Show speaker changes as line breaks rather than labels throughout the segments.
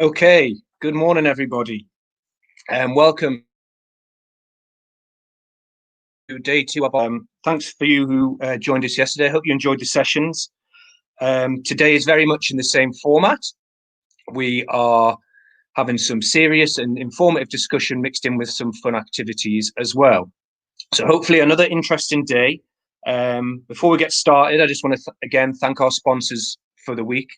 Okay, good morning, everybody, and welcome to day two of thanks for you who joined us yesterday. I hope you enjoyed the sessions. Today is very much in the same format. We are having some serious and informative discussion mixed in with some fun activities as well. So hopefully another interesting day. Before we get started, I just want to again thank our sponsors for the week,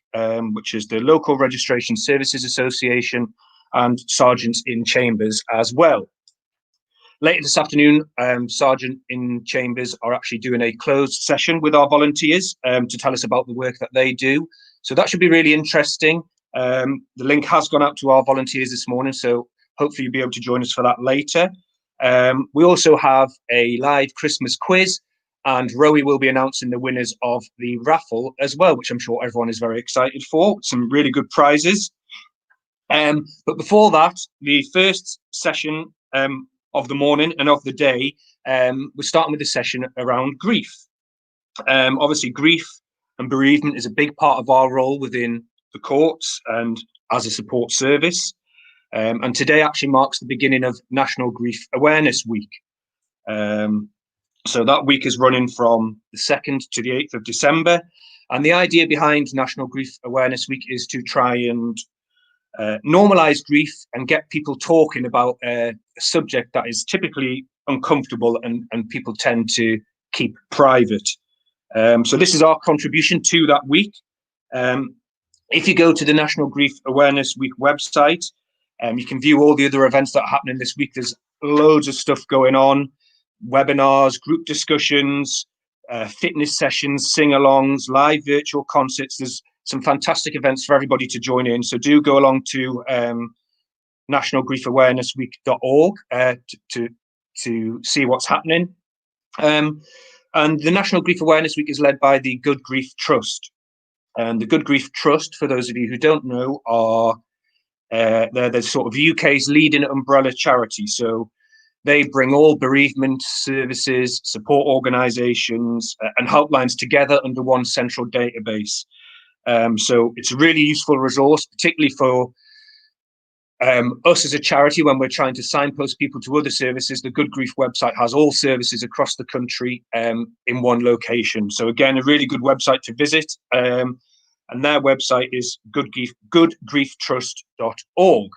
which is the Local Registration Services Association and Sergeants in Chambers as well. Later this afternoon, Sergeant in Chambers are actually doing a closed session with our volunteers to tell us about the work that they do. So that should be really interesting. The link has gone out to our volunteers this morning, so hopefully you'll be able to join us for that later. We also have a live Christmas quiz, and Rowie will be announcing the winners of the raffle as well, which I'm sure everyone is very excited for. Some really good prizes. But before that, the first session of the morning and of the day, we're starting with a session around grief. Obviously, grief and bereavement is a big part of our role within the courts and as a support service. And today actually marks the beginning of National Grief Awareness Week. So that week is running from the 2nd to the 8th of December. And the idea behind National Grief Awareness Week is to try and normalize grief and get people talking about a subject that is typically uncomfortable and people tend to keep private. So this is our contribution to that week. If you go to the National Grief Awareness Week website, you can view all the other events that are happening this week. There's loads of stuff going on, webinars, group discussions, fitness sessions, sing-alongs, live virtual concerts. There's some fantastic events for everybody to join in. So do go along to nationalgriefawarenessweek.org to see what's happening. And the National Grief Awareness Week is led by the Good Grief Trust. And the Good Grief Trust, for those of you who don't know, are they're sort of UK's leading umbrella charity. So they bring all bereavement services, support organisations, and helplines together under one central database. So it's a really useful resource, particularly for us as a charity when we're trying to signpost people to other services. The Good Grief website has all services across the country in one location. So again, a really good website to visit. And their website is goodgrieftrust.org.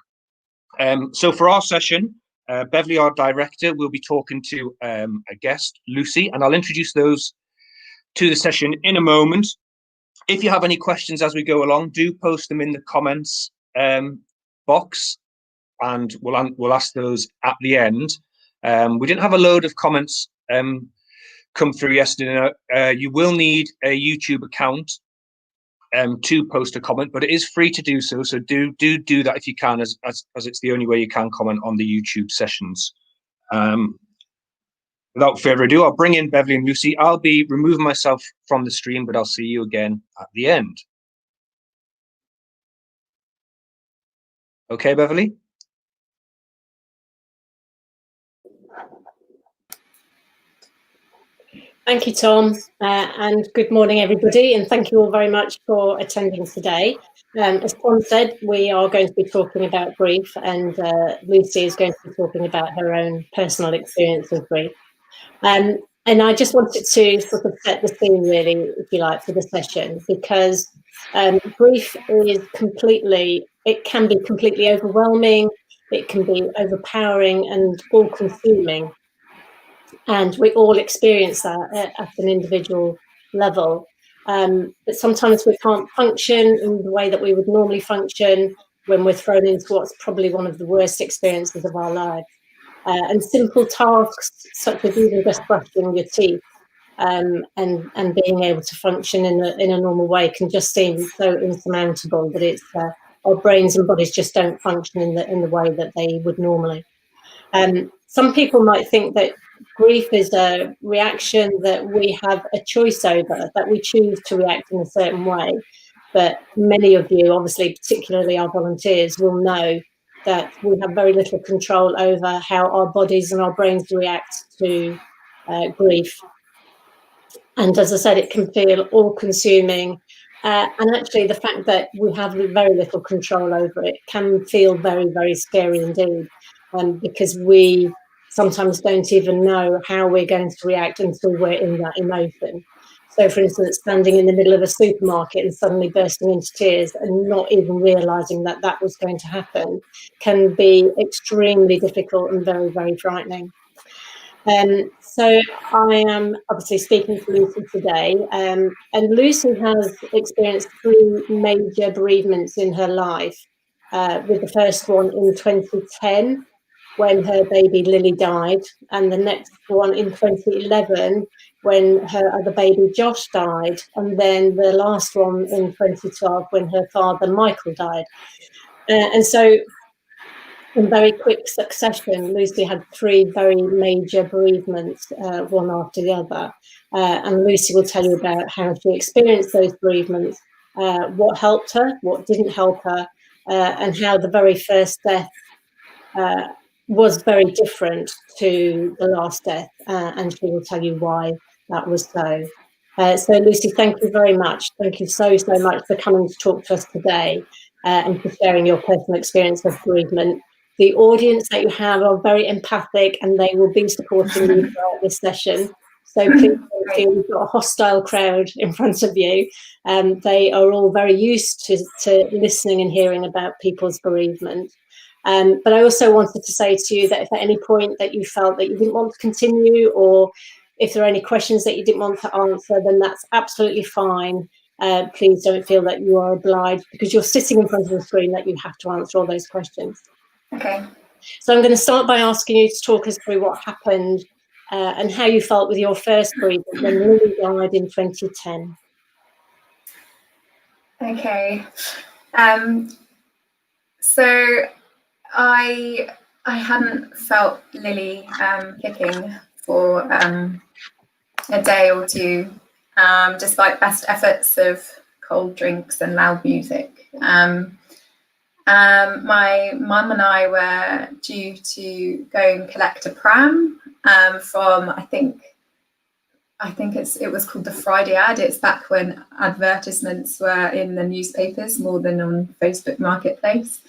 So for our session, Beverley, our director, will be talking to a guest, Lucy, and I'll introduce those to the session in a moment. If you have any questions as we go along, do post them in the comments box, and we'll ask those at the end. We didn't have a load of comments come through yesterday. You will need a YouTube account to post a comment, but it is free to do so. So do that if you can, as it's the only way you can comment on the YouTube sessions. Without further ado, I'll bring in Beverley and Lucy. I'll be removing myself from the stream, but I'll see you again at the end. Okay, Beverley?
Thank you, Tom, and good morning, everybody, and thank you all very much for attending today. As Tom said, we are going to be talking about grief, and Lucy is going to be talking about her own personal experience of grief. And I just wanted to sort of set the scene, really, if you like, for the session, because grief is it can be completely overwhelming, it can be overpowering and all-consuming. And we all experience that at an individual level. But sometimes we can't function in the way that we would normally function when we're thrown into what's probably one of the worst experiences of our lives. And simple tasks, such as even just brushing your teeth and being able to function in a normal way, can just seem so insurmountable that it's our brains and bodies just don't function in the way that they would normally. Some people might think that grief is a reaction that we have a choice over, that we choose to react in a certain way. But many of you, obviously, particularly our volunteers, will know that we have very little control over how our bodies and our brains react to grief. And as I said, it can feel all-consuming, And actually, the fact that we have very little control over it can feel very, very scary indeed, because we sometimes don't even know how we're going to react until we're in that emotion. So, for instance, standing in the middle of a supermarket and suddenly bursting into tears and not even realising that that was going to happen can be extremely difficult and very, very frightening. So I am obviously speaking to Lucy today, and Lucy has experienced three major bereavements in her life, with the first one in 2010 when her baby Lily died, and the next one in 2011 when her other baby Josh died, and then the last one in 2012 when her father Michael died. And so in very quick succession, Lucy had three very major bereavements, one after the other. And Lucy will tell you about how she experienced those bereavements, what helped her, what didn't help her, and how the very first death was very different to the last death. And she will tell you why that was so. So, Lucy, thank you very much. Thank you so much for coming to talk to us today, and for sharing your personal experience of bereavement. The audience that you have are very empathic and they will be supporting you throughout this session. So please don't feel you've got a hostile crowd in front of you. They are all very used to listening and hearing about people's bereavement. But I also wanted to say to you that if at any point that you felt that you didn't want to continue, or if there are any questions that you didn't want to answer, then that's absolutely fine. Please don't feel that you are obliged, because you're sitting in front of the screen, that you have to answer all those questions.
Okay.
So I'm going to start by asking you to talk us through what happened, and how you felt with your first bereavement when Lily died in 2010.
Okay. So I hadn't felt Lily kicking for a day or two, despite best efforts of cold drinks and loud music. My mum and I were due to go and collect a pram from, I think it was called the Friday Ad. It's back when advertisements were in the newspapers more than on Facebook Marketplace.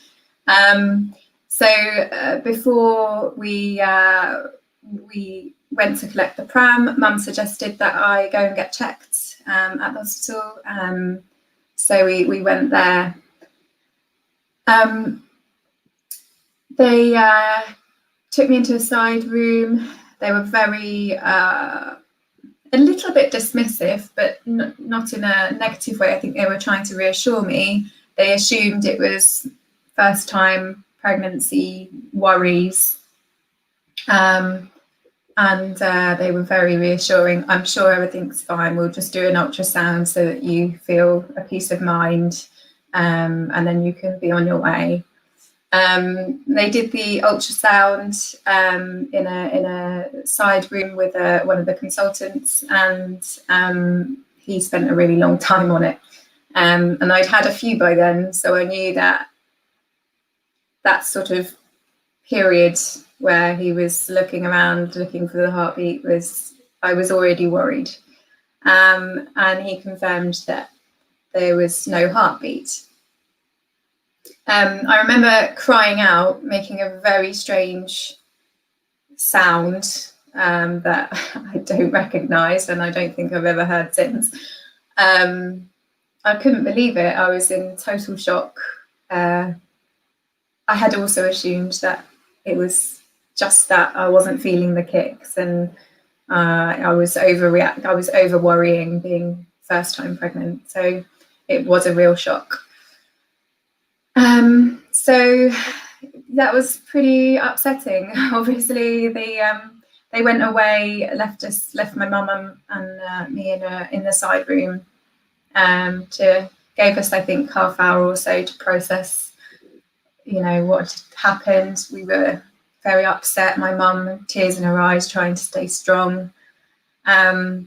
So before we went to collect the pram, Mum suggested that I go and get checked at the hospital. So we went there. They took me into a side room. They were very, a little bit dismissive, but not in a negative way. I think they were trying to reassure me. They assumed it was first time pregnancy worries. And they were very reassuring. I'm sure everything's fine. We'll just do an ultrasound so that you feel a peace of mind, and then you can be on your way. They did the ultrasound in a side room with one of the consultants, and he spent a really long time on it. And I'd had a few by then, so I knew that sort of period where he was looking around, looking for the heartbeat, I was already worried. And he confirmed that there was no heartbeat. I remember crying out, making a very strange sound that I don't recognise, and I don't think I've ever heard since. I couldn't believe it. I was in total shock. I had also assumed that it was just that I wasn't feeling the kicks, and I was over worrying, being first time pregnant. So it was a real shock. So that was pretty upsetting. Obviously, they went away, left my mum and me in the side room. Gave us, I think, half hour or so to process, what had happened. We were very upset. My mum, tears in her eyes, trying to stay strong. I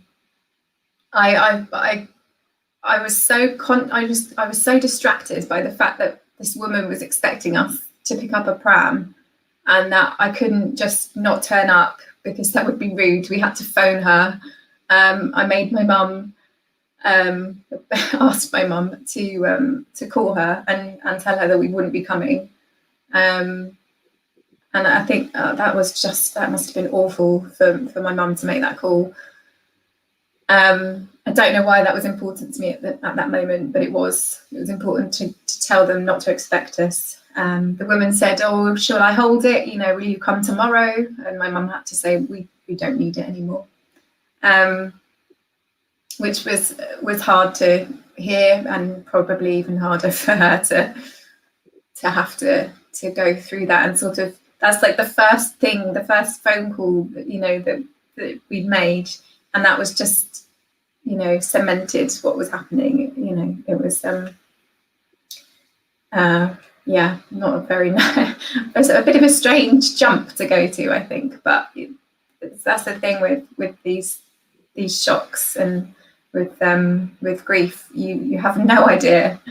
was so distracted by the fact that this woman was expecting us to pick up a pram, and that I couldn't just not turn up because that would be rude. We had to phone her. I made my mum asked my mum to call her and tell her that we wouldn't be coming. And I think that must have been awful for my mum to make that call. I don't know why that was important to me at that moment, but it was important to tell them not to expect us. The woman said, "Oh, shall I hold it? Will you come tomorrow?" And my mum had to say, we don't need it anymore. Which was hard to hear, and probably even harder for her to have to go through that. And sort of, that's like the first phone call that we'd made, and that was just cemented what was happening. It was not a very nice, it's a bit of a strange jump to go to, I think, but that's the thing with these shocks, and with grief, you have no idea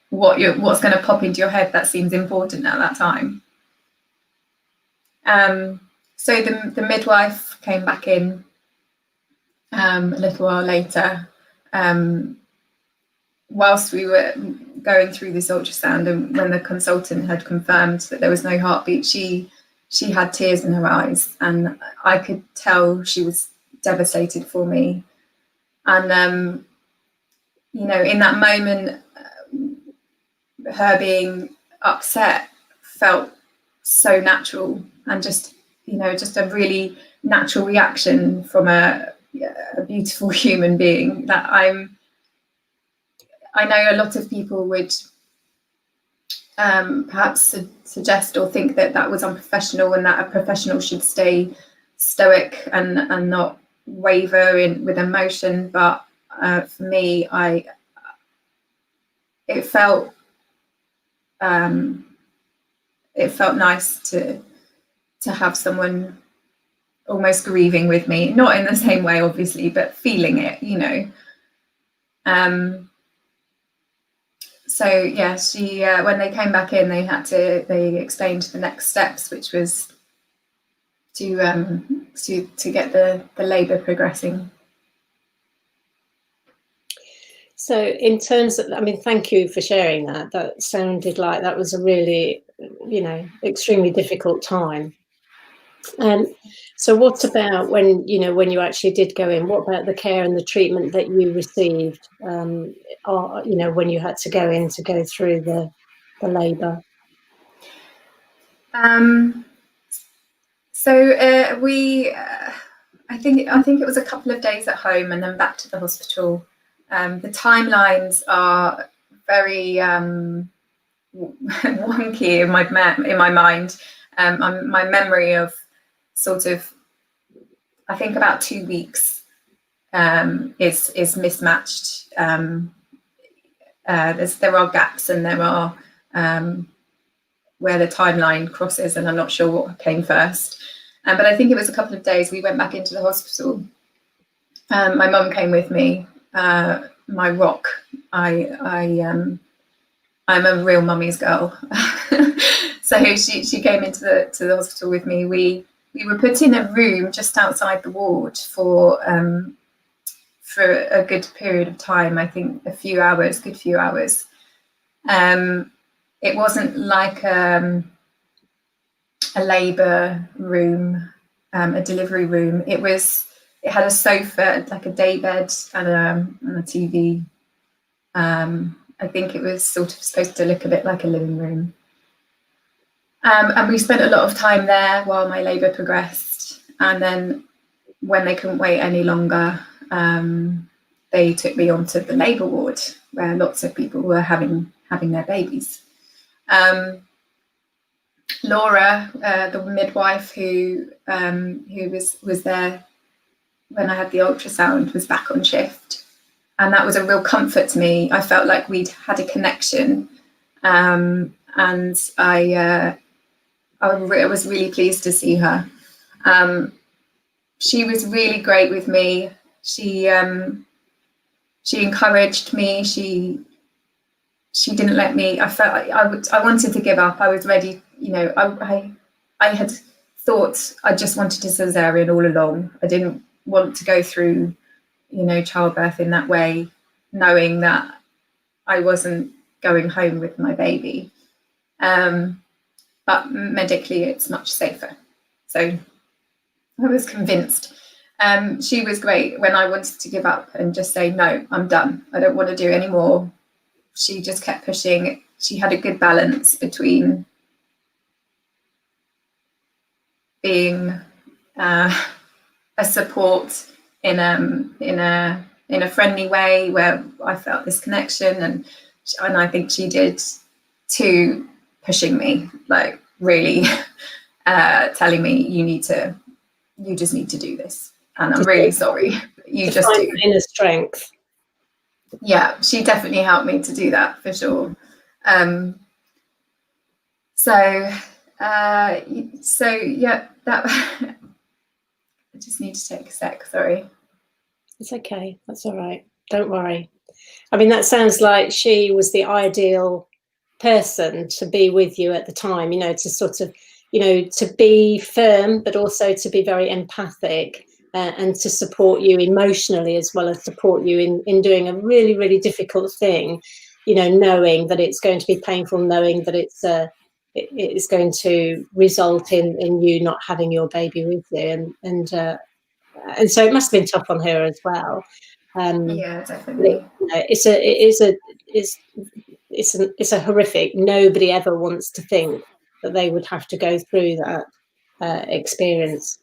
what's going to pop into your head that seems important at that time. So the midwife came back in a little while later, whilst we were going through this ultrasound, and when the consultant had confirmed that there was no heartbeat, she had tears in her eyes, and I could tell she was devastated for me. And in that moment, her being upset felt so natural, and just a really natural reaction from a beautiful human being. That I know a lot of people would perhaps suggest or think that was unprofessional, and that a professional should stay stoic and not waver with emotion. But for me, it felt nice to have someone almost grieving with me, not in the same way obviously, but feeling it, so yeah, she when they came back in, they explained the next steps, which was to get the labour progressing.
So in terms of, thank you for sharing that. That sounded like that was a really, extremely difficult time. So what about when you actually did go in? What about the care and the treatment that you received? Or when you had to go in to go through the labour?
So we, I think it was a couple of days at home and then back to the hospital. The timelines are very wonky in my mind. My memory of sort of, I think about 2 weeks is mismatched. There are gaps, and there are where the timeline crosses, and I'm not sure what came first. But I think it was a couple of days. We went back into the hospital. My mum came with me. My rock. I'm a real mummy's girl. So she came into the hospital with me. We were put in a room just outside the ward for a good period of time. I think good few hours. It wasn't like a labour room, a delivery room. It had a sofa, like a day bed, and a TV. I think it was sort of supposed to look a bit like a living room. And we spent a lot of time there while my labour progressed. And then when they couldn't wait any longer, they took me onto the labour ward, where lots of people were having their babies. Laura, the midwife who was there when I had the ultrasound, was back on shift, and that was a real comfort to me. I felt like we'd had a connection, and I was really pleased to see her. She was really great with me. She encouraged me. She didn't let me. I felt like I wanted to give up. I was ready. I had thought I just wanted a cesarean all along. I didn't want to go through, childbirth in that way. knowing that I wasn't going home with my baby. But medically, it's much safer. So I was convinced. She was great when I wanted to give up and just say, no, I'm done. I don't want to do any more. She just kept pushing. She had a good balance between being a support in a friendly way where I felt this connection, and I think she did too, pushing me, like really telling me you just need to do this, and I'm really sorry. You just do.
Inner strength.
Yeah, she definitely helped me to do that for sure. So yeah, that I just need to take a sec, sorry.
It's okay, that's all right, don't worry. I mean, that sounds like she was the ideal person to be with you at the time, you know, to sort of, you know, to be firm, but also to be very empathic, and to support you emotionally as well as support you in doing a really, really difficult thing, you know, knowing that it's going to be painful, knowing that it's going to result in you not having your baby with you, and so it must have been tough on her as well.
Yeah, definitely.
It's a horrific. Nobody ever wants to think that they would have to go through that experience.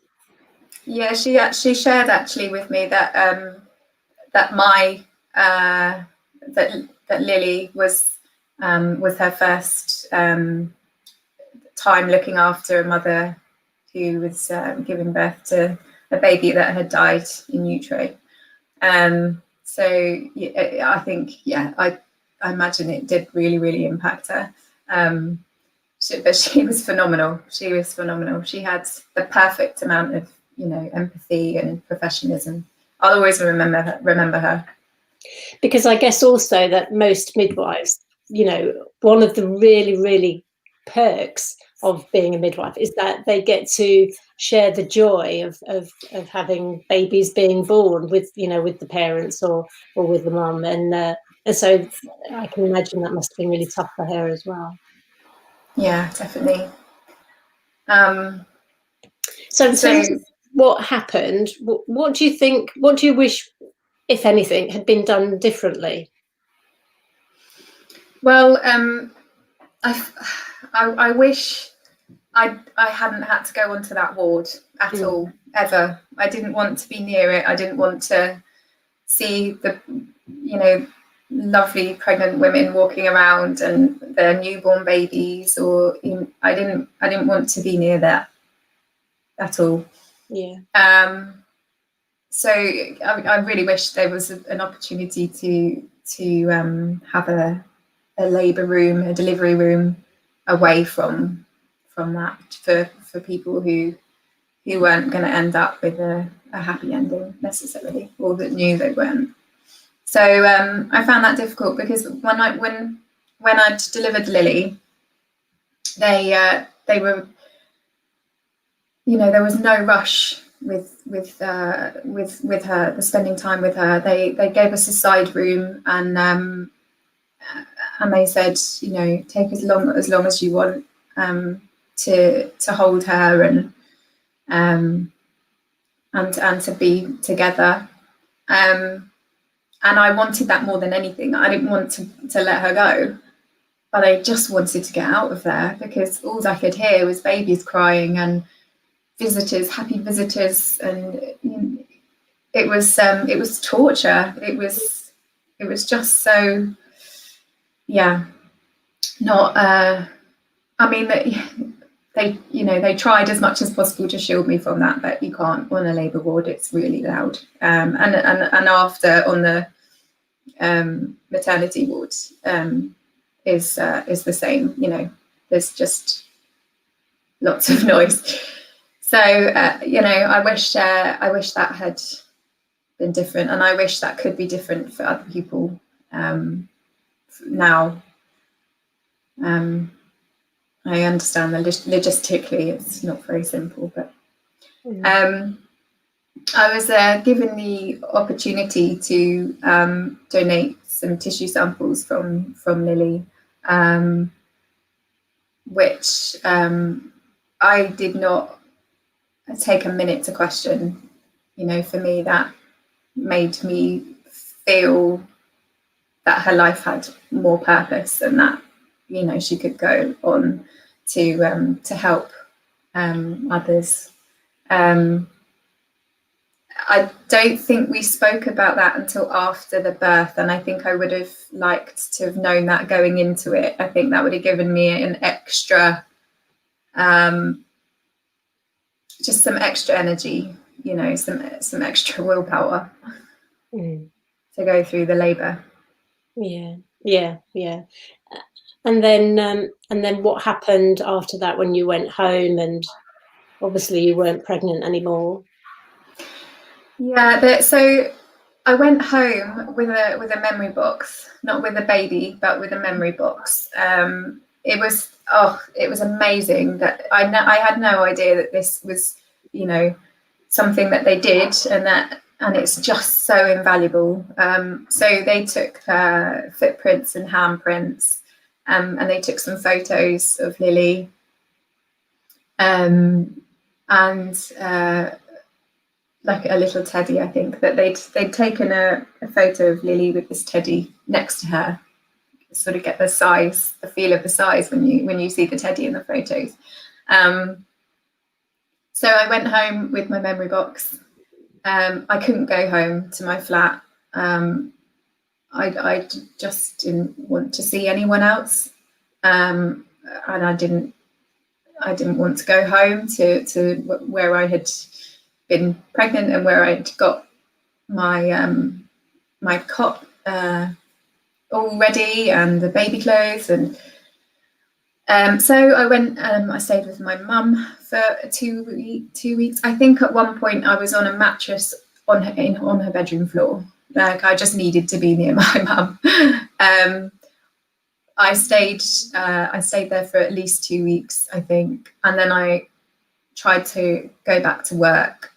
Yeah, she actually shared with me that that my that Lily was her first time looking after a mother who was giving birth to a baby that had died in utero. So yeah, I think, yeah, I imagine it did really, really impact her. But she was phenomenal. She was phenomenal. She had the perfect amount of, you know, empathy and professionalism. I'll always remember her.
Because I guess also that most midwives, you know, one of the really, really perks of being a midwife is that they get to share the joy of having babies being born with, you know, with the parents or with the mum, and so I can imagine that must have been really tough for her as well.
Yeah, definitely.
So in terms of what happened, what do you think? What do you wish, if anything, had been done differently?
Well, I wish I hadn't had to go onto that ward at all, ever. I didn't want to be near it. I didn't want to see the, you know, lovely pregnant women walking around and their newborn babies, or I didn't want to be near that at all.
Yeah.
So I really wish there was an opportunity to have a labour room, a delivery room away from that for people who weren't going to end up with a happy ending necessarily, or that knew they weren't. So I found that difficult because when I'd delivered Lily, they were, you know, there was no rush with her, the spending time with her. They gave us a side room, and they said, you know, take as long as you want to hold her and to be together. And I wanted that more than anything. I didn't want to let her go, but I just wanted to get out of there because all I could hear was babies crying and visitors, happy visitors, and it was torture. It was just so, yeah, not. I mean, they tried as much as possible to shield me from that, but you can't on a labour ward. It's really loud. And after on the maternity ward is the same. You know, there's just lots of noise. So you know, I wish that had been different, and I wish that could be different for other people now. I understand that logistically it's not very simple, but I was given the opportunity to donate some tissue samples from Lily, which I did not take a minute to question. You know, for me, that made me feel that her life had more purpose, and that, you know, she could go on to help others. I don't think we spoke about that until after the birth, and I think I would have liked to have known that going into it. I think that would have given me an extra, just some extra energy, you know, some extra willpower to go through the labour.
Yeah. And then what happened after that when you went home, and obviously you weren't pregnant anymore?
Yeah, so I went home with a memory box, not with a baby, but with a memory box. It was amazing that I had no idea that this was, you know, something that they did, and it's just so invaluable. So they took footprints and handprints, and they took some photos of Lily, and like a little teddy. I think that they'd taken a photo of Lily with this teddy next to her, sort of get the size, the feel of the size when you see the teddy in the photos. So I went home with my memory box. I couldn't go home to my flat. I just didn't want to see anyone else, and I didn't want to go home to where I had been pregnant and where I'd got my my cot all ready and the baby clothes, and so I went. I stayed with my mum for 2 weeks. I think at one point I was on a mattress on her bedroom floor. Like, I just needed to be near my mum. I stayed there for at least 2 weeks, I think, and then I tried to go back to work.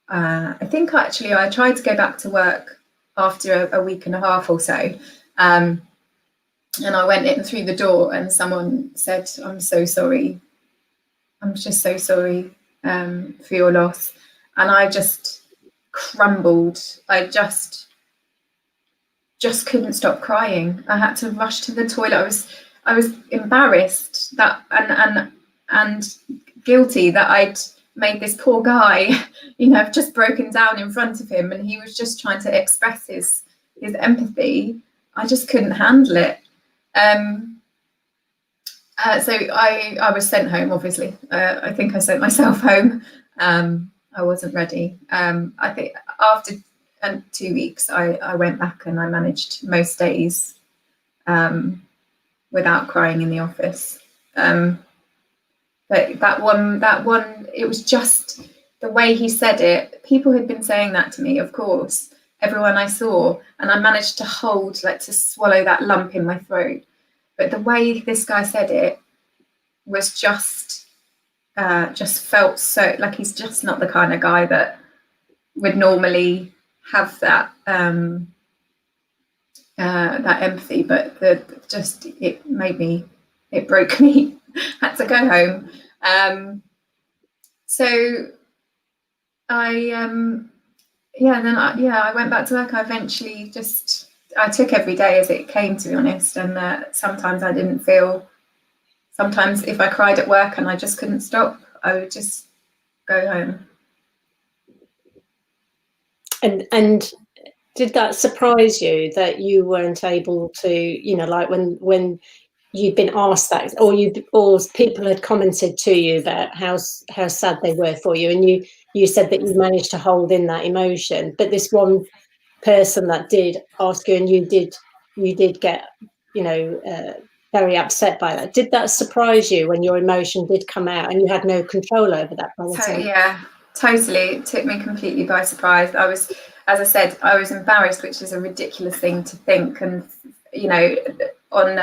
I think actually I tried to go back to work after a week and a half or so, and I went in through the door, and someone said, "I'm so sorry. I'm just so sorry for your loss," and I just crumbled. I just couldn't stop crying. I had to rush to the toilet. I was embarrassed that and guilty that I'd made this poor guy, you know, I've just broken down in front of him, and he was just trying to express his empathy. I just couldn't handle it. So I was sent home, obviously. I think I sent myself home. I wasn't ready. I think after 2 weeks, I went back and I managed most days without crying in the office. But that one, it was just the way he said it. People had been saying that to me, of course, everyone I saw, and I managed to hold, like, to swallow that lump in my throat. But the way this guy said it was just felt so like he's just not the kind of guy that would normally have that that empathy. But it broke me. Had to go home. So I I went back to work. I eventually I took every day as it came, to be honest. And sometimes I didn't feel. Sometimes if I cried at work and I just couldn't stop, I would just go home.
And did that surprise you that you weren't able to, you know, like when you'd been asked that, or people had commented to you about how sad they were for you, and you said that you managed to hold in that emotion, but this one person that did ask you, and you did get, you know, very upset by that. Did that surprise you when your emotion did come out and you had no control over that?
Yeah, totally. It took me completely by surprise. I was, as I said, I was embarrassed, which is a ridiculous thing to think. And, you know, on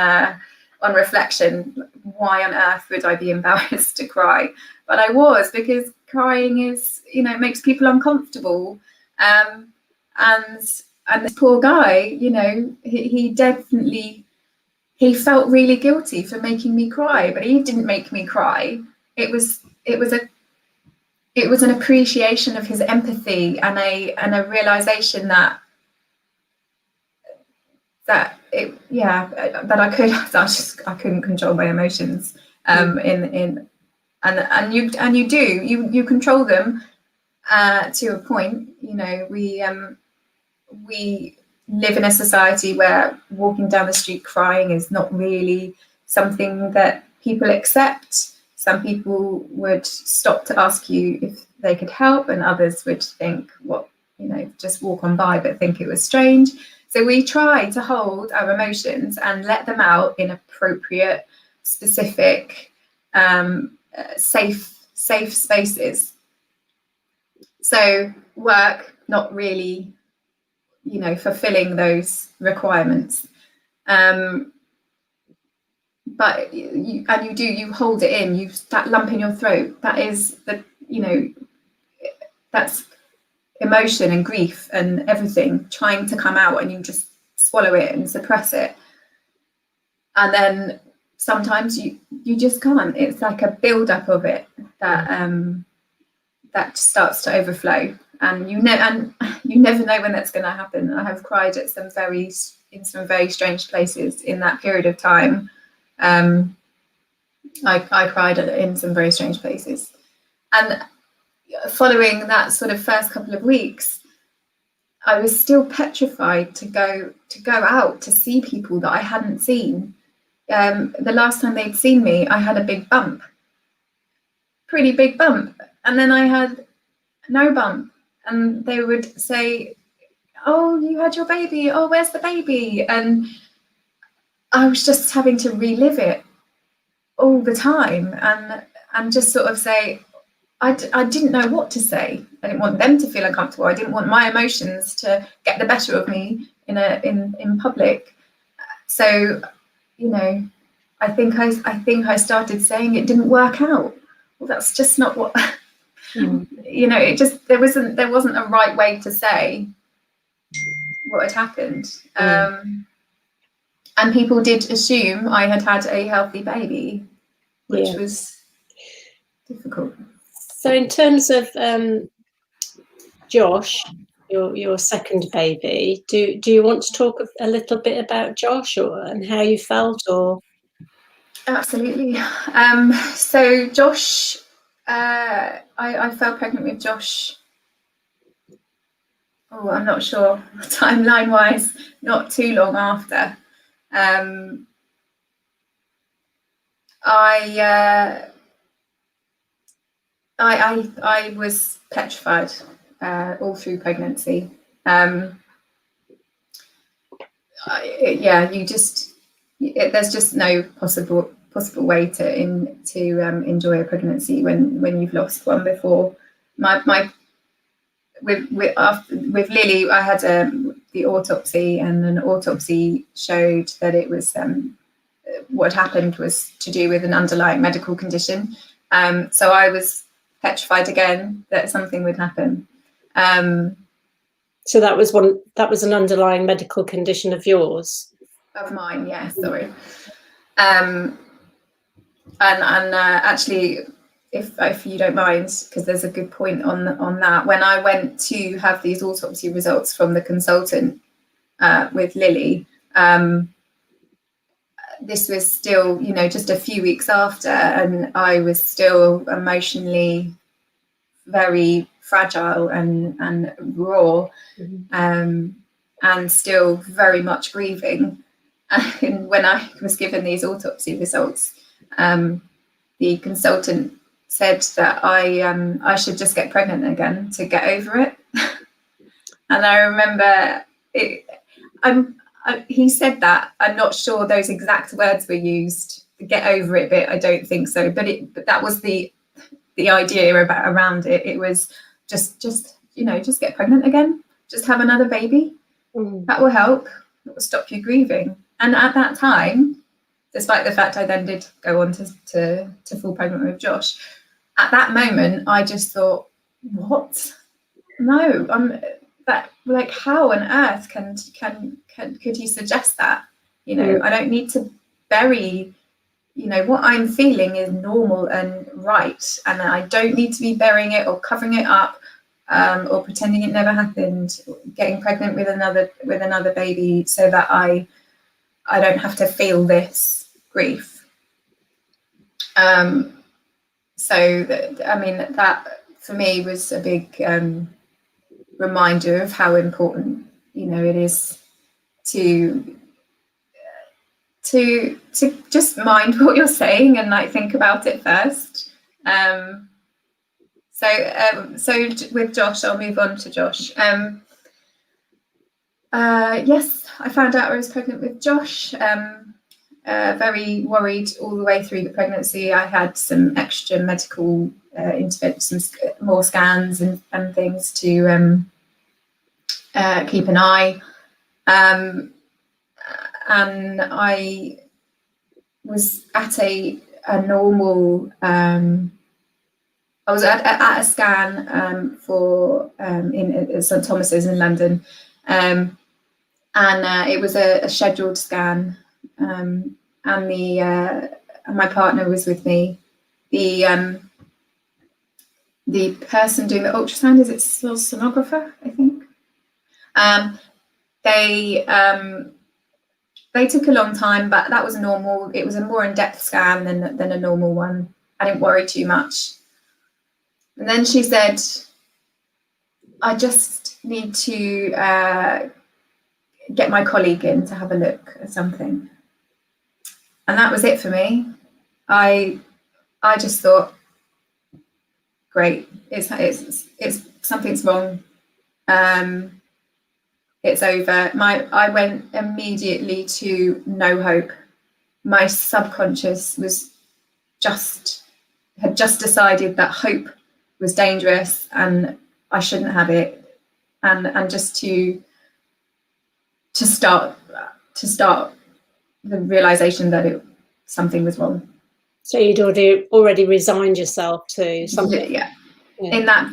reflection, why on earth would I be embarrassed to cry? But I was, because crying is, you know, makes people uncomfortable. And this poor guy, you know, he definitely, he felt really guilty for making me cry, but he didn't make me cry. It was an appreciation of his empathy and a realization that I couldn't control my emotions. You control them to a point. You know, we live in a society where walking down the street crying is not really something that people accept. Some people would stop to ask you if they could help, and others would think, what, you know, just walk on by, but think it was strange. So we try to hold our emotions and let them out in appropriate, specific, safe spaces. So work, not really, you know, fulfilling those requirements. But you hold it in, that lump in your throat, that is that's emotion and grief and everything trying to come out, and you just swallow it and suppress it. And then sometimes you just can't. It's like a build-up of it that starts to overflow, and you never know when that's going to happen. I have cried at some very strange places in that period of time. I cried in some very strange places, and following that sort of first couple of weeks, I was still petrified to go out to see people that I hadn't seen. The last time they'd seen me, I had a big bump, pretty big bump, and then I had no bump, and they would say, "Oh, you had your baby. Oh, where's the baby?" And I was just having to relive it all the time, and just sort of say, I didn't know what to say. I didn't want them to feel uncomfortable. I didn't want my emotions to get the better of me in public. So, you know, I think I started saying it didn't work out. Well, that's just not what. You know, it just there wasn't a right way to say what had happened. And people did assume I had had a healthy baby, which was difficult.
So in terms of Josh, your second baby, do you want to talk a little bit about Josh and how you felt? Or
Absolutely. So Josh, I fell pregnant with Josh. Oh, I'm not sure timeline wise, not too long after. I was petrified all through pregnancy. There's just no possible way to enjoy a pregnancy when you've lost one before. With Lily, I had the autopsy, and an autopsy showed that it was what happened was to do with an underlying medical condition. So I was petrified again that something would happen.
So that was an underlying medical condition of yours?
Of mine, yeah, sorry. Actually, if you don't mind, because there's a good point on that. When I went to have these autopsy results from the consultant with Lily, this was still, you know, just a few weeks after, and I was still emotionally very fragile and raw, and still very much grieving. And when I was given these autopsy results, the consultant said that I should just get pregnant again to get over it. And I remember he said that. I'm not sure those exact words were used. The get over it bit, I don't think so. But that was the idea around it. It was just you know, just get pregnant again. Just have another baby. That will help. It will stop you grieving. And at that time, despite the fact I then did go on to fall pregnant with Josh, at that moment, I just thought, what? No, like, how on earth could you suggest that? You know, I don't need to bury, you know, what I'm feeling is normal and right, and I don't need to be burying it or covering it up, or pretending it never happened, getting pregnant with another baby so that I don't have to feel this grief. So that for me was a big reminder of how important, you know, it is to just mind what you're saying and like think about it first. So with Josh, I'll move on to Josh. Yes, I found out I was pregnant with Josh. Very worried all the way through the pregnancy. I had some extra medical intervention, some more scans and things to keep an eye. And I was at a normal. I was at a scan for in St Thomas's in London, and it was a scheduled scan. And my partner was with me. The person doing the ultrasound, is it still sonographer, I think? They took a long time, but that was normal. It was a more in-depth scan than a normal one. I didn't worry too much. And then she said, I just need to get my colleague in to have a look at something. And that was it for me. I just thought, great, it's something's wrong. It's over. I went immediately to no hope. My subconscious had just decided that hope was dangerous and I shouldn't have it, and just to start the realization that something was wrong.
So you'd already resigned yourself to something.
Yeah. In that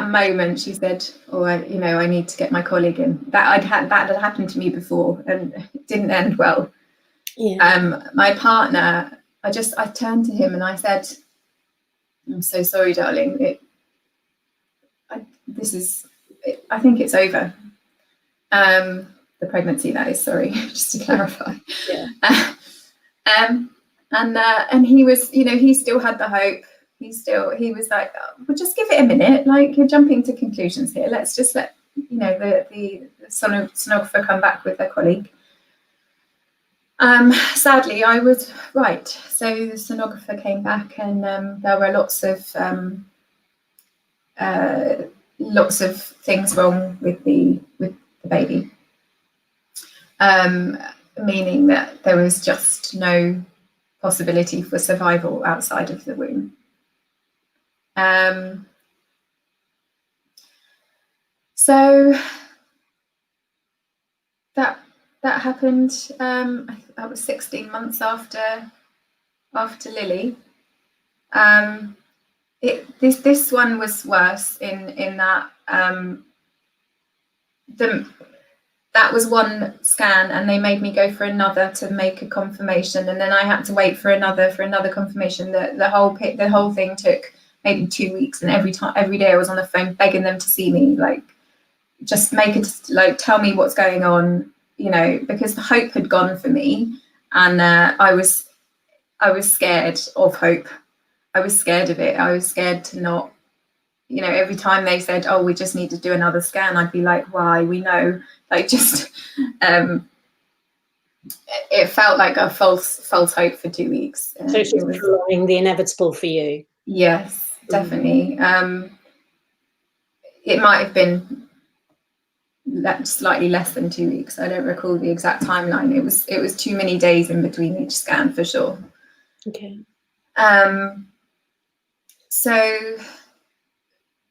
moment, she said, "Oh, I need to get my colleague in." That had happened to me before, and it didn't end well. Yeah. My partner, I turned to him and I said, "I'm so sorry, darling. I think it's over. The pregnancy, that is, sorry, just to clarify." Yeah. And he was, he still had the hope. He was like, "Well, just give it a minute. Like, you're jumping to conclusions here. Let's just let the sonographer come back with their colleague." Sadly, I was right. So the sonographer came back, and there were lots of things wrong with the baby, meaning that there was just no possibility for survival outside of the womb. So that happened. I was 16 months after Lily. This one was worse in that that was one scan, and they made me go for another to make a confirmation, and then I had to wait for another confirmation. The whole thing took maybe 2 weeks, and every day I was on the phone begging them to see me, like, just tell me what's going on, because the hope had gone for me, and I was scared of hope. I was scared of it. I was scared to not, every time they said, "Oh, we just need to do another scan," I'd be like, "Why? We know." Like, just it felt like a false hope for 2 weeks.
So it was prolonging the inevitable for you.
Yes, definitely. It might have been slightly less than 2 weeks. I don't recall the exact timeline. It was too many days in between each scan, for sure.
Okay.
So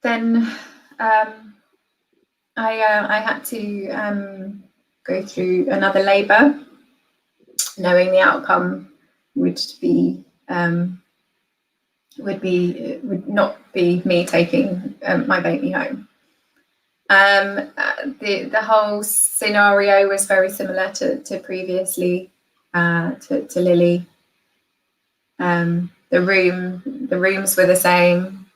then I had to go through another labour, knowing the outcome would be would not be me taking my baby home. The whole scenario was very similar to previously, to Lily. The rooms were the same.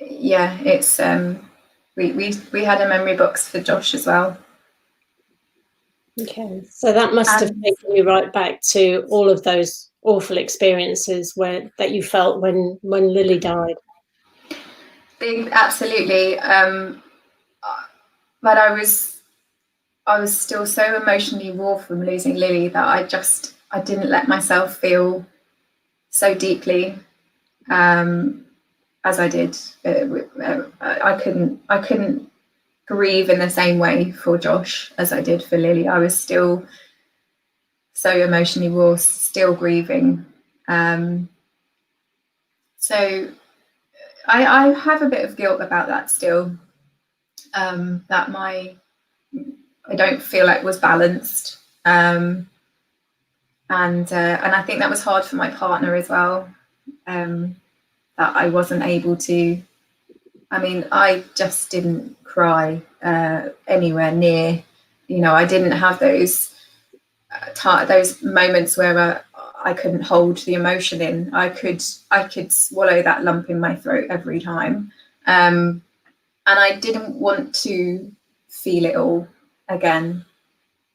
Yeah, it's we had a memory box for Josh as well.
Okay, so that must have taken you right back to all of those awful experiences that you felt when Lily died.
Absolutely, but I was still so emotionally raw from losing Lily that I didn't let myself feel so deeply as I did. I couldn't grieve in the same way for Josh as I did for Lily. I was still so emotionally raw, still grieving. So I have a bit of guilt about that still. That I don't feel like was balanced, and I think that was hard for my partner as well. That I wasn't able to. I mean, I just didn't cry anywhere near. I didn't have those moments where I couldn't hold the emotion in. I could swallow that lump in my throat every time, and I didn't want to feel it all again.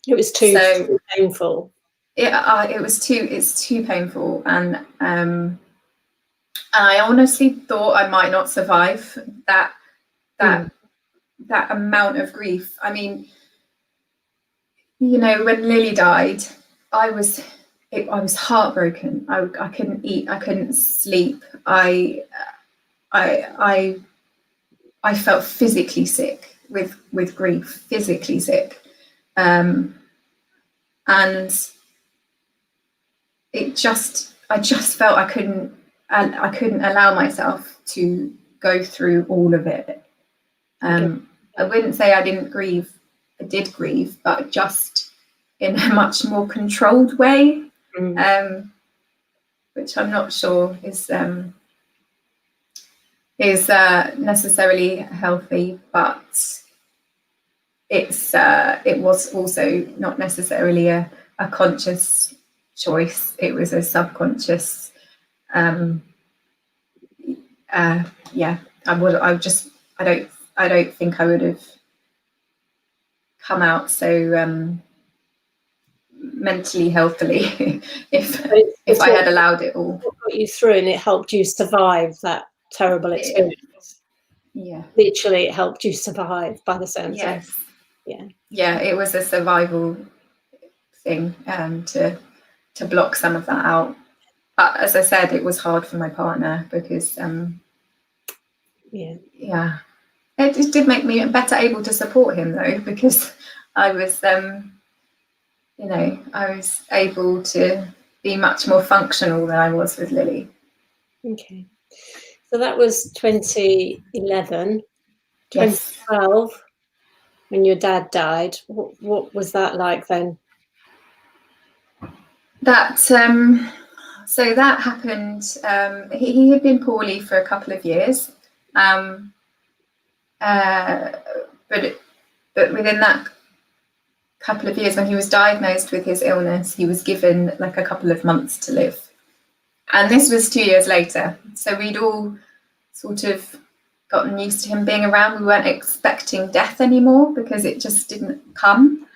It was too painful.
It's too painful, and I honestly thought I might not survive that amount of grief. I mean, when Lily died, I was heartbroken. I couldn't eat. I couldn't sleep. I felt physically sick with grief. Physically sick, and I just felt I couldn't allow myself to go through all of it. I wouldn't say I didn't grieve. I did grieve, but just in a much more controlled way, which I'm not sure is necessarily healthy, but it was also not necessarily a conscious choice. It was a subconscious. I don't think I would have come out so mentally healthily if I had allowed it all.
It got you through, and it helped you survive that terrible experience.
Yeah,
literally, it helped you survive by the sounds of it.
Yeah, it was a survival thing to block some of that out. But as I said, it was hard for my partner because it did make me better able to support him though, because I was I was able to be much more functional than I was with Lily.
Okay, so that was 2011. 2012, when your dad died. What was that like then?
That so that happened. He had been poorly for a couple of years, but within that couple of years, when he was diagnosed with his illness, he was given like a couple of months to live, and this was 2 years later. So we'd all sort of gotten used to him being around. We weren't expecting death anymore because it just didn't come.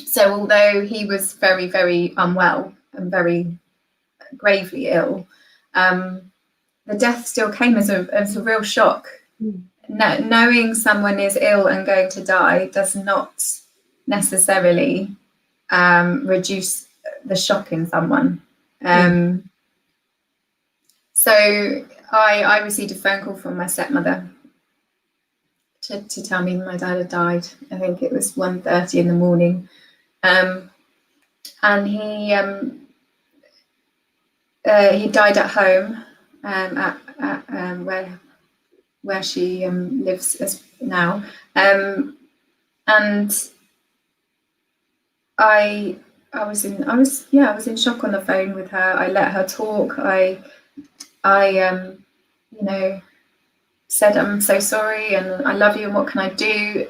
So although he was very, very unwell and very gravely ill, the death still came as a real shock. Knowing someone is ill and going to die does not necessarily reduce the shock in someone. So I received a phone call from my stepmother to tell me my dad had died. I think it was 1:30 in the morning. And he died at home, at where she lives as now, and I I was in shock on the phone with her. I let her talk. I you know, said, I'm so sorry and I love you and what can I do?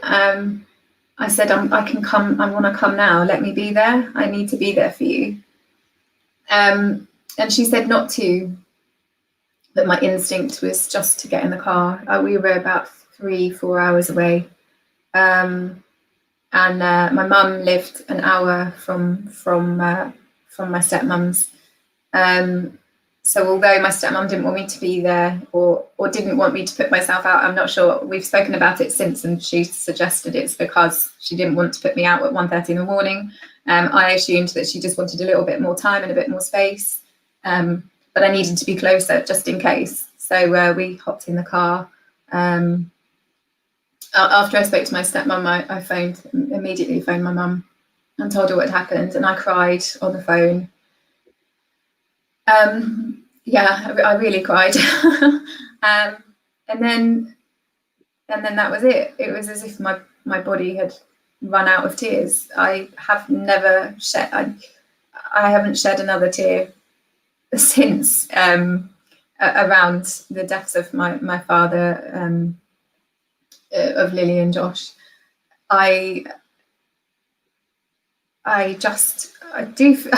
I said, I can come, I want to come now. Let me be there. I need to be there for you. And she said not to, but my instinct was just to get in the car. We were about 3-4 hours away. And my mum lived an hour from my stepmum's. So although my stepmum didn't want me to be there or didn't want me to put myself out, I'm not sure. We've spoken about it since, and she suggested it's because she didn't want to put me out at 1:30 in the morning. I assumed that she just wanted a little bit more time and a bit more space, but I needed to be closer just in case. So we hopped in the car. After I spoke to my stepmum, I immediately phoned my mum and told her what had happened, and I cried on the phone. I really cried. And then that was it. It was as if my body had run out of tears. I haven't shed another tear since around the deaths of my father, of Lily and Josh. I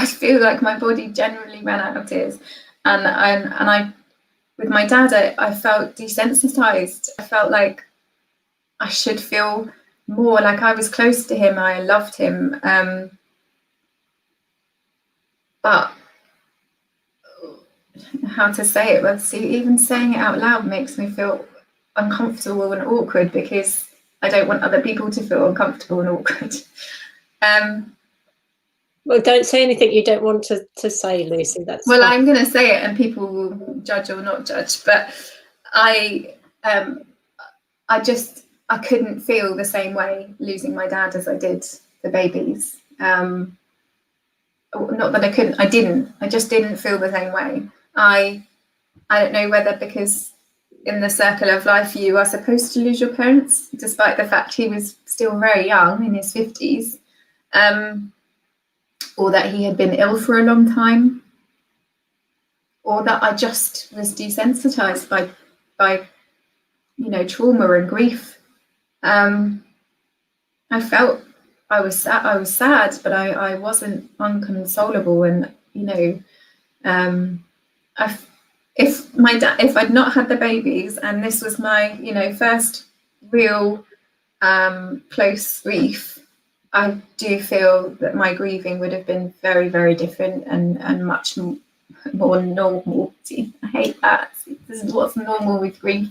feel like my body generally ran out of tears, and I with my dad I felt desensitized. I felt like I should feel more like I was close to him. I loved him, but how to say it? Well, see, even saying it out loud makes me feel uncomfortable and awkward because I don't want other people to feel uncomfortable and awkward.
Well, don't say anything you don't want to say, Lucy. That's
well,
fine.
I'm going to say it, and people will judge or not judge. But I couldn't feel the same way losing my dad as I did the babies. Not that I couldn't. I didn't. I just didn't feel the same way. I don't know whether because in the circle of life you are supposed to lose your parents, despite the fact he was still very young in his 50s. Or that he had been ill for a long time, or that I just was desensitized by trauma and grief. I felt I was sad, but I wasn't unconsolable. And if I'd not had the babies and this was my first real close grief, I do feel that my grieving would have been very, very different and much more normal. See, I hate that. This is what's normal with grief.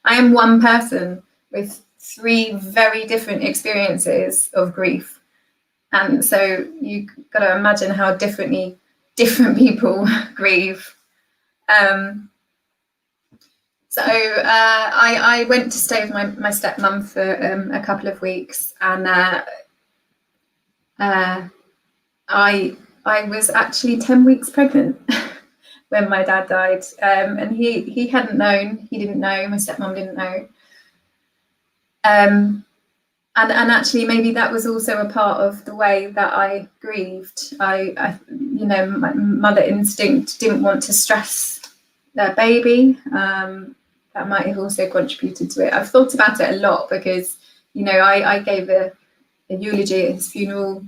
I am one person with 3 very different experiences of grief. And so you got to imagine how different people grieve. So I went to stay with my stepmum for a couple of weeks, and I was actually 10 weeks pregnant when my dad died, and he hadn't known. He didn't know. My stepmom didn't know. And actually, maybe that was also a part of the way that I grieved. My mother instinct didn't want to stress their baby. That might have also contributed to it. I've thought about it a lot because I gave a eulogy at his funeral.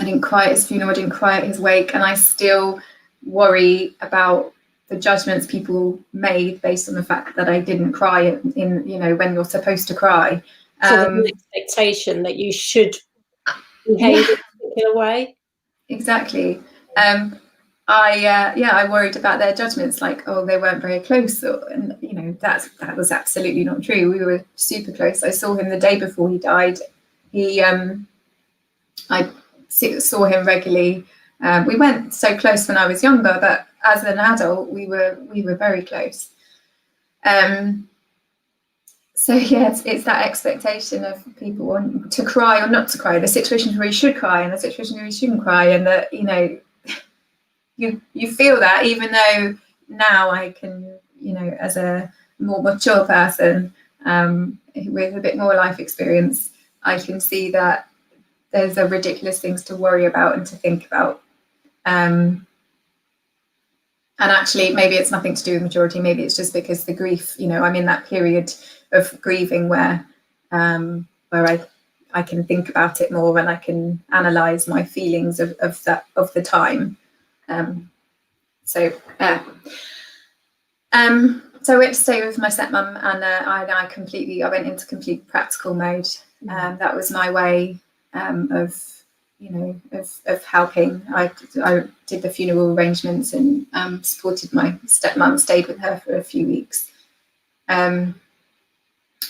I didn't cry at his funeral, I didn't cry at his wake, and I still worry about the judgments people made based on the fact that I didn't cry in when you're supposed to cry.
So there's an expectation that you should behave in a particular way.
Exactly. I worried about their judgments, like, oh, they weren't very close, that was absolutely not true. We were super close. I saw him the day before he died. I saw him regularly. We weren't so close when I was younger, but as an adult, we were very close. So yeah, it's that expectation of people wanting to cry or not to cry, the situations where you should cry and the situations where you shouldn't cry, and that you feel that, even though now I can, as a more mature person with a bit more life experience, I can see that there's ridiculous things to worry about and to think about. And actually, maybe it's nothing to do with maturity. Maybe it's just because the grief, I'm in that period of grieving where I can think about it more and I can analyze my feelings of the time. So I went to stay with my stepmom, and I went into complete practical mode. That was my way of helping. I did the funeral arrangements and supported my stepmom, stayed with her for a few weeks.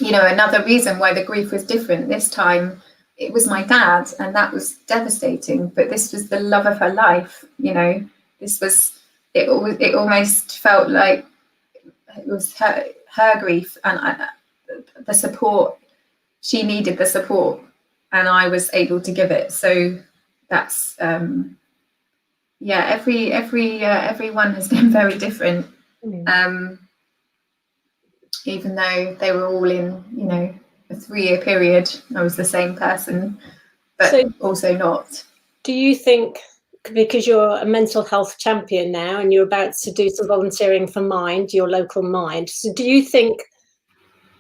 Another reason why the grief was different this time, it was my dad, and that was devastating, but this was the love of her life. This was, it almost felt like it was her grief, and the support, she needed the support, and I was able to give it. So that's everyone has been very different. Even though they were all in a 3-year period, I was the same person, but also not.
Do you think, because you're a mental health champion now and you're about to do some volunteering for Mind, your local Mind, so do you think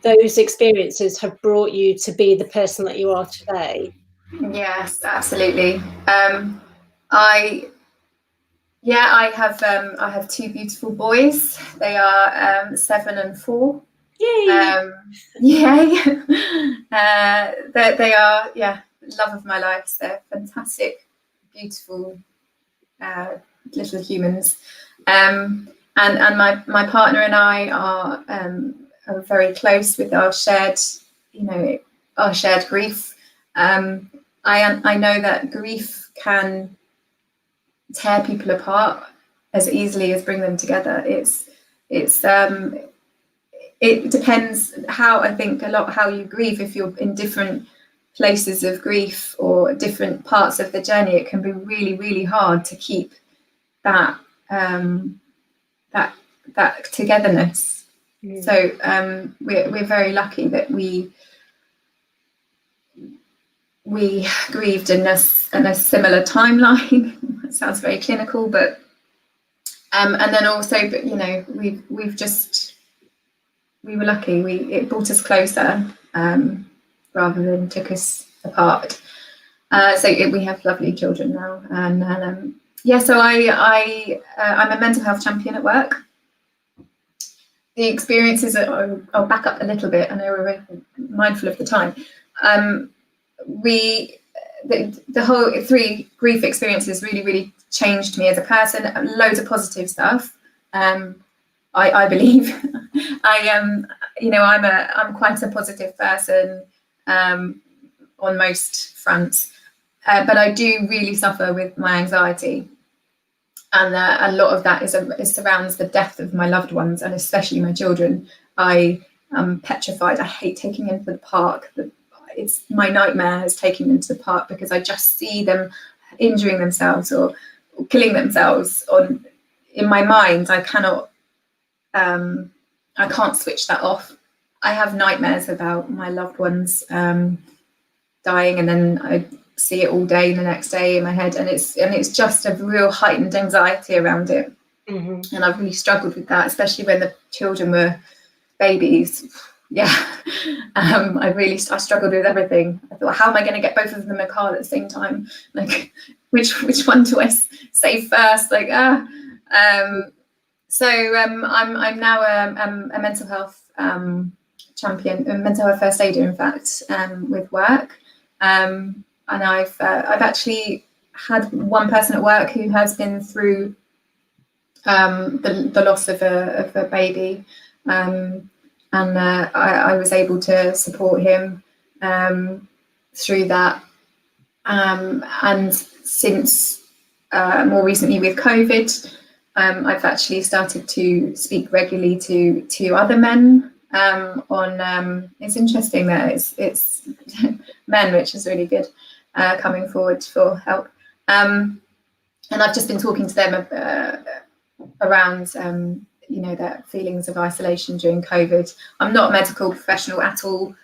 those experiences have brought you to be the person that you are today?
Yes, absolutely. I have 2 beautiful boys. They are 7 and 4.
Yay!
Yay! They are, love of my life. They're fantastic, beautiful little humans. And my partner and I are very close with our shared grief. I know that grief can tear people apart as easily as bring them together. It depends how you grieve. If you're in different places of grief or different parts of the journey, it can be really, really hard to keep that togetherness. So we're very lucky that we grieved in a similar timeline. It sounds very clinical, but and then also, but we were lucky. It brought us closer rather than took us apart. We have lovely children now, and so I'm a mental health champion at work. The experiences I'll back up a little bit. I know we're very mindful of the time. The whole 3 grief experiences really, really changed me as a person. Loads of positive stuff. I believe. I'm quite a positive person on most fronts, but I do really suffer with my anxiety, and a lot of that surrounds the death of my loved ones, and especially my children. I am petrified. I hate taking them to the park. It's my nightmare is taking them to the park because I just see them injuring themselves or killing themselves. In my mind, I can't switch that off. I have nightmares about my loved ones dying, and then I see it all day the next day in my head, and it's just a real heightened anxiety around it. Mm-hmm. And I've really struggled with that, especially when the children were babies. I struggled with everything. I thought, how am I going to get both of them in a car at the same time? Like, which one do I save first? So I'm now a mental health champion, a mental health first aider, in fact, with work. And I've actually had one person at work who has been through the loss of a baby, and I was able to support him through that. And since more recently with COVID, I've actually started to speak regularly to other men on. It's interesting that it's men, which is really good, coming forward for help. And I've just been talking to them around their feelings of isolation during COVID. I'm not a medical professional at all.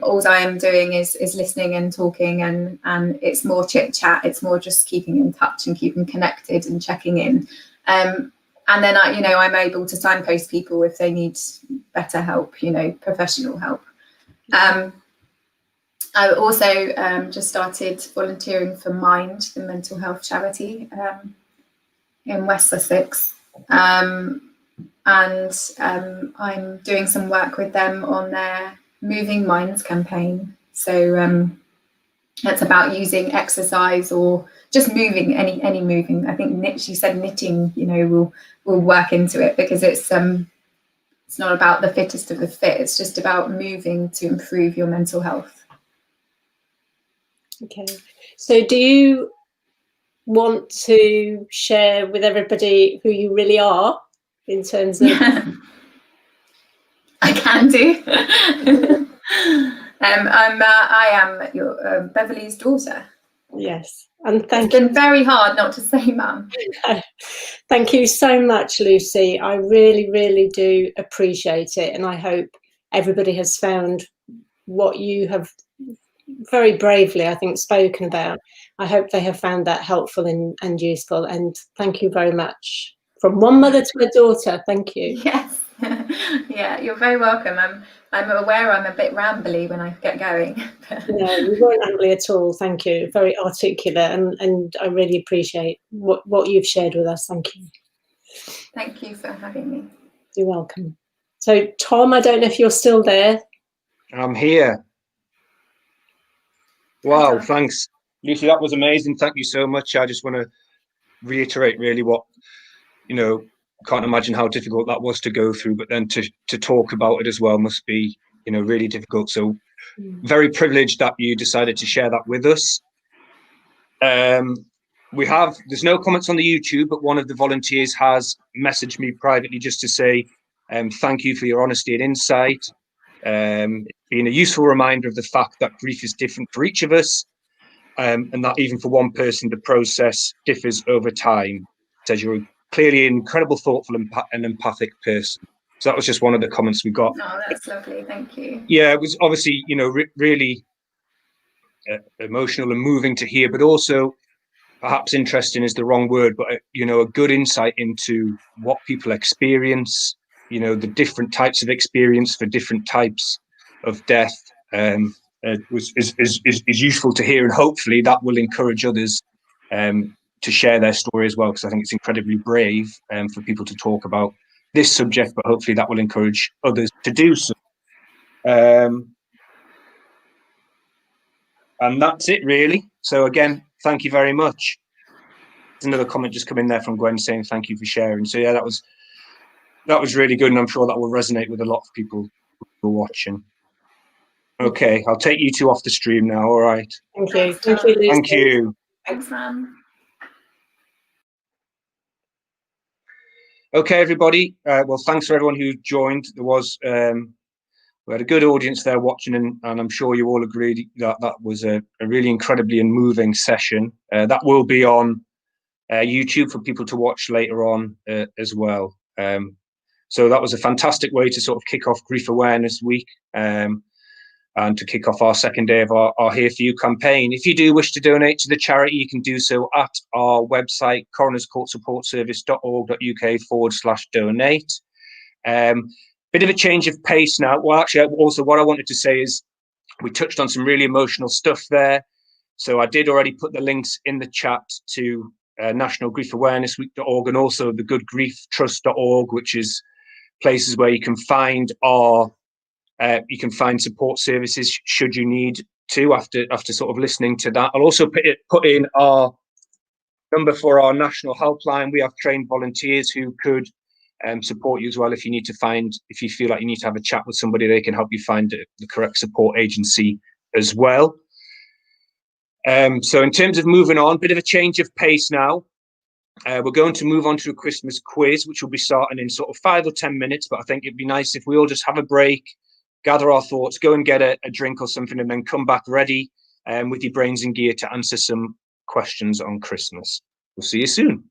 All I am doing is listening and talking, and it's more chit chat. It's more just keeping in touch and keeping connected and checking in. And then I'm able to signpost people if they need better help, professional help. I also just started volunteering for Mind, the mental health charity in West Sussex. And I'm doing some work with them on their Moving Minds campaign. So that's about using exercise or just moving, any moving. I think she said knitting, will work into it, because it's not about the fittest of the fit. It's just about moving to improve your mental health.
Okay. So do you want to share with everybody who you really are in terms of...
I can do. I am your Beverley's daughter.
Yes, and
it's been very hard not to say mum.
Thank you so much, Lucy. I really, really do appreciate it, and I hope everybody has found what you have very bravely, I think, spoken about. I hope they have found that helpful and useful, and thank you very much. From one mother to a daughter, thank you.
Yes. Yeah, you're very welcome. I'm aware I'm a bit rambly when I get going.
No, you weren't rambly at all. Thank you. Very articulate, and I really appreciate what you've shared with us. Thank you.
Thank you for having me.
You're welcome. So, Tom, I don't know if you're still there.
I'm here. Wow, thanks, Lucy. That was amazing. Thank you so much. I just want to reiterate really what, can't imagine how difficult that was to go through, but then to talk about it as well must be, really difficult. So very privileged that you decided to share that with us. There's no comments on the YouTube, but one of the volunteers has messaged me privately just to say, thank you for your honesty and insight. It's been a useful reminder of the fact that grief is different for each of us, and that even for one person, the process differs over time. It says you're clearly an incredible, thoughtful and empathic person. So that was just one of the comments we got.
Oh, that's lovely. Thank you.
Yeah, it was obviously, really emotional and moving to hear, but also perhaps interesting is the wrong word, but, a good insight into what people experience, the different types of experience for different types of death is useful to hear. And hopefully that will encourage others to share their story as well, because I think it's incredibly brave for people to talk about this subject, but hopefully that will encourage others to do so. And that's it, really. So again, thank you very much. There's another comment just come in there from Gwen saying thank you for sharing. So yeah, that was really good, and I'm sure that will resonate with a lot of people who are watching. Okay, I'll take you two off the stream now. All right.
Thank you. Thank you, Lucy.
Thank you.
Thanks, Mum.
Okay, everybody. Well, thanks for everyone who joined. There was we had a good audience there watching, and I'm sure you all agreed that that was a really incredibly and moving session. That will be on YouTube for people to watch later on as well. So that was a fantastic way to sort of kick off Grief Awareness Week and to kick off our second day of our Here For You campaign. If you do wish to donate to the charity, you can do so at our website, coronerscourtsupportservice.org.uk/donate. Bit of a change of pace now. Well, actually, also what I wanted to say is we touched on some really emotional stuff there. So I did already put the links in the chat to National Grief Awareness Week.org and also the goodgrieftrust.org, which is places where you can find support services should you need to after sort of listening to that. I'll also put in our number for our national helpline. We have trained volunteers who could support you as well if you feel like you need to have a chat with somebody. They can help you find the correct support agency as well. So in terms of moving on, bit of a change of pace now. We're going to move on to a Christmas quiz, which will be starting in sort of 5 or 10 minutes. But I think it'd be nice if we all just have a break, gather our thoughts, go and get a drink or something, and then come back ready with your brains in gear to answer some questions on Christmas. We'll see you soon.